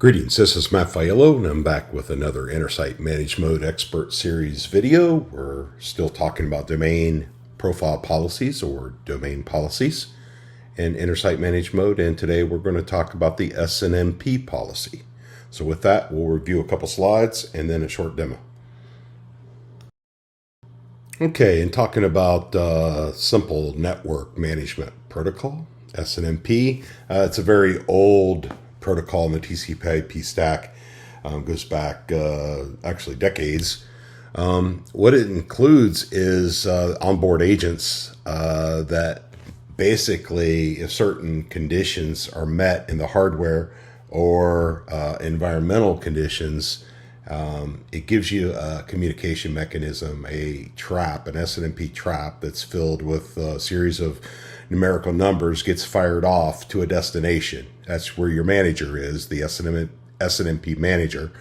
Greetings, this is Matt Faiello, and I'm back with another Intersight Manage Mode Expert Series video. We're still talking about domain profile policies or domain policies in Intersight Manage Mode, and today we're going to talk about the SNMP policy. So with that, we'll review a couple slides and then a short demo. Okay, and talking about Simple Network Management Protocol, SNMP, it's a very old protocol in the TCP/IP stack, goes back actually decades. What it includes is onboard agents that basically, if certain conditions are met in the hardware or environmental conditions, it gives you a communication mechanism, a trap, an SNMP trap that's filled with a series of numerical numbers, gets fired off to a destination. That's where your manager is, the SNMP manager.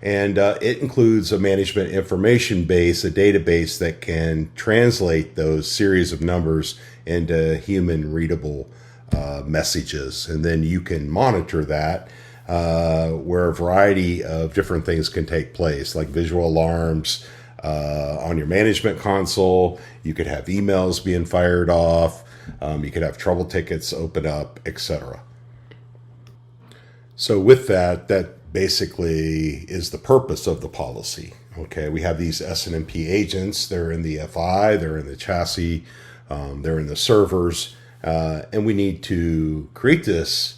And it includes a management information base, a database that can translate those series of numbers into human readable messages. And then you can monitor that where a variety of different things can take place, like visual alarms on your management console. You could have emails being fired off. You could have trouble tickets open up, etc. So with that, that basically is the purpose of the policy. Okay, we have these SNMP agents. They're in the FI, they're in the chassis, they're in the servers, and we need to create this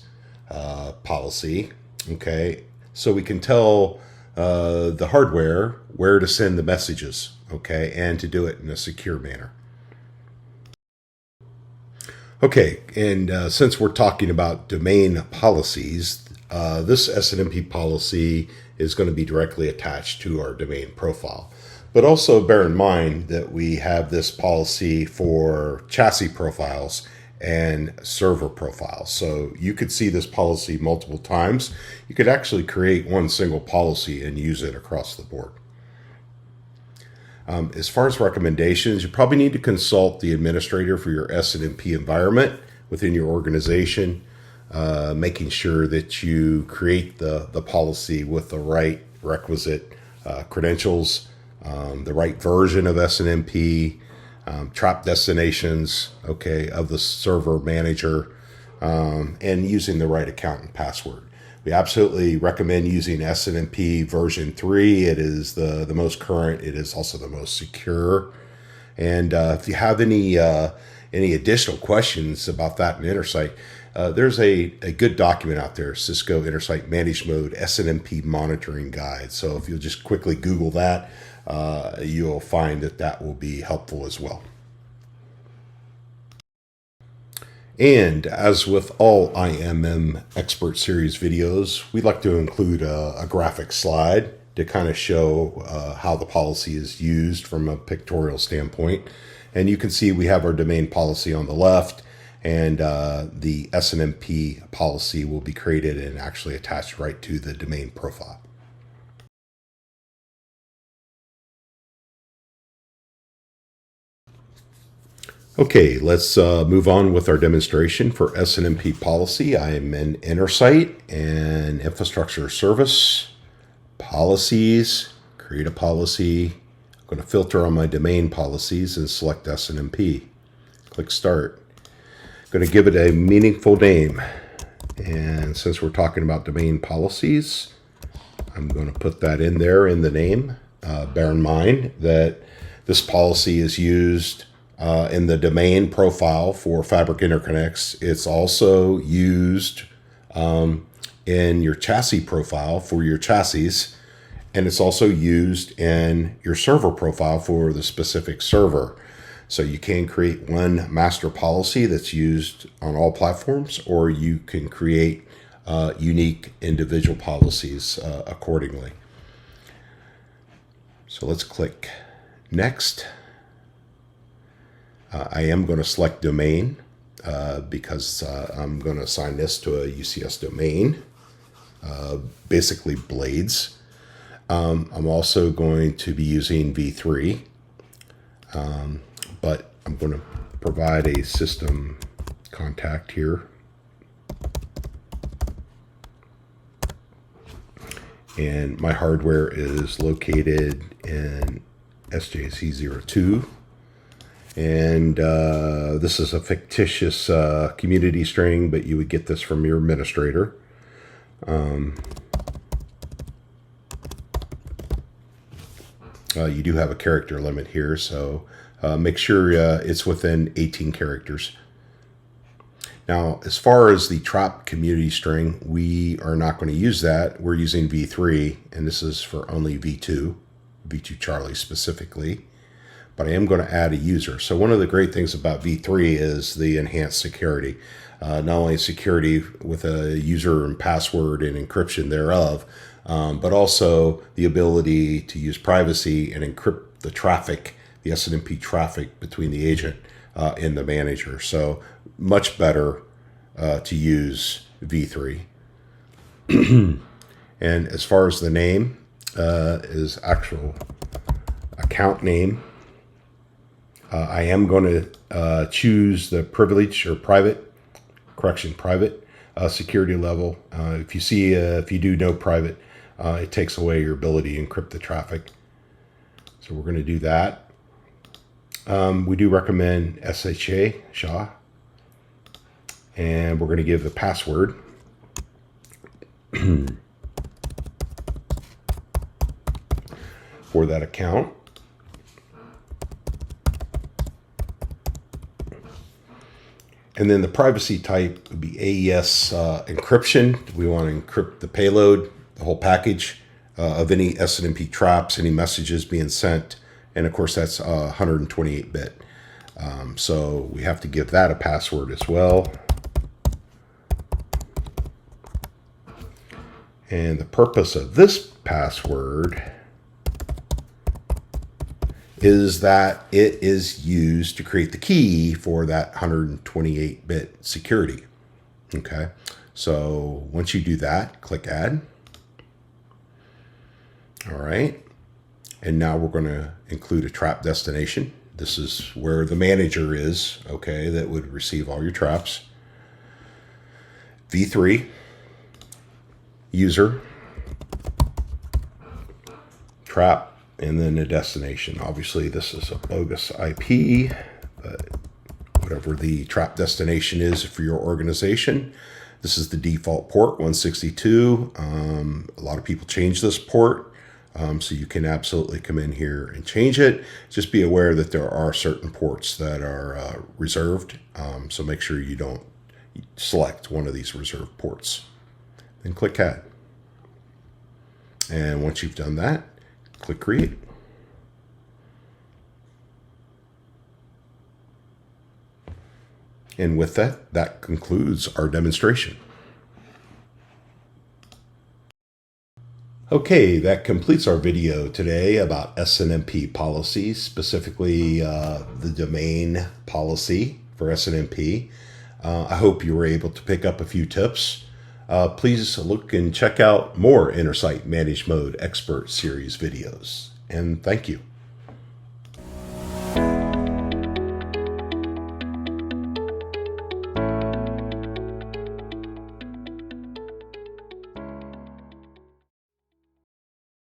policy, okay, so we can tell the hardware where to send the messages, okay, and to do it in a secure manner. Okay, and since we're talking about domain policies, this SNMP policy is going to be directly attached to our domain profile. But also bear in mind that we have this policy for chassis profiles and server profiles. So you could see this policy multiple times. You could actually create one single policy and use it across the board. As far as recommendations, you probably need to consult the administrator for your SNMP environment within your organization, making sure that you create the policy with the right requisite credentials, the right version of SNMP, trap destinations, okay, of the server manager, and using the right account and password. We absolutely recommend using SNMP version 3. It is the most current. It is also the most secure. And if you have any additional questions about that in Intersight, there's a good document out there, Cisco Intersight Manage Mode SNMP Monitoring Guide. So if you'll just quickly Google that, you'll find that will be helpful as well. And as with all IMM Expert Series videos, we like to include a graphic slide to kind of show how the policy is used from a pictorial standpoint. And you can see we have our domain policy on the left, and the SNMP policy will be created and actually attached right to the domain profile. Okay, let's move on with our demonstration for SNMP policy. I am in Intersight and Infrastructure Service, Policies, create a policy. I'm going to filter on my domain policies and select SNMP. Click Start. I'm going to give it a meaningful name. And since we're talking about domain policies, I'm going to put that in there in the name. Bear in mind that this policy is used in the domain profile for Fabric Interconnects. It's also used in your chassis profile for your chassis, and it's also used in your server profile for the specific server. So you can create one master policy that's used on all platforms, or you can create unique individual policies accordingly. So let's click Next. I am going to select domain because I'm going to assign this to a UCS domain, basically blades. I'm also going to be using v3, but I'm going to provide a system contact here. And my hardware is located in SJC02. And this is a fictitious community string, but you would get this from your administrator. You do have a character limit here, so make sure it's within 18 characters. Now, as far as the trap community string, we are not going to use that. We're using V3, and this is for only V2 Charlie specifically. But I am going to add a user. So one of the great things about V3 is the enhanced security. Not only security with a user and password and encryption thereof, but also the ability to use privacy and encrypt the traffic, the SNMP traffic between the agent and the manager. So much better to use V3. And as far as the name is actual account name, I am going to choose the privilege or private security level. If you do no private, it takes away your ability to encrypt the traffic. So we're going to do that. We do recommend SHA, and we're going to give the password. For that account. And then the privacy type would be AES encryption. We want to encrypt the payload, the whole package of any SNMP traps, any messages being sent. And of course, that's 128-bit. So we have to give that a password as well. And the purpose of this password is that it is used to create the key for that 128-bit security. Okay, so once you do that, click Add. All right, and now we're going to include a trap destination. This is where the manager is, okay, that would receive all your traps. V3, user, trap, and then a destination. Obviously, this is a bogus IP, but whatever the trap destination is for your organization, this is the default port, 162. A lot of people change this port, so you can absolutely come in here and change it. Just be aware that there are certain ports that are reserved, so make sure you don't select one of these reserved ports. Then click Add. And once you've done that, click Create. And with that, that concludes our demonstration. Okay, that completes our video today about SNMP policies, specifically the domain policy for SNMP. I hope you were able to pick up a few tips. Please look and check out more Intersight Managed Mode Expert Series videos. And thank you.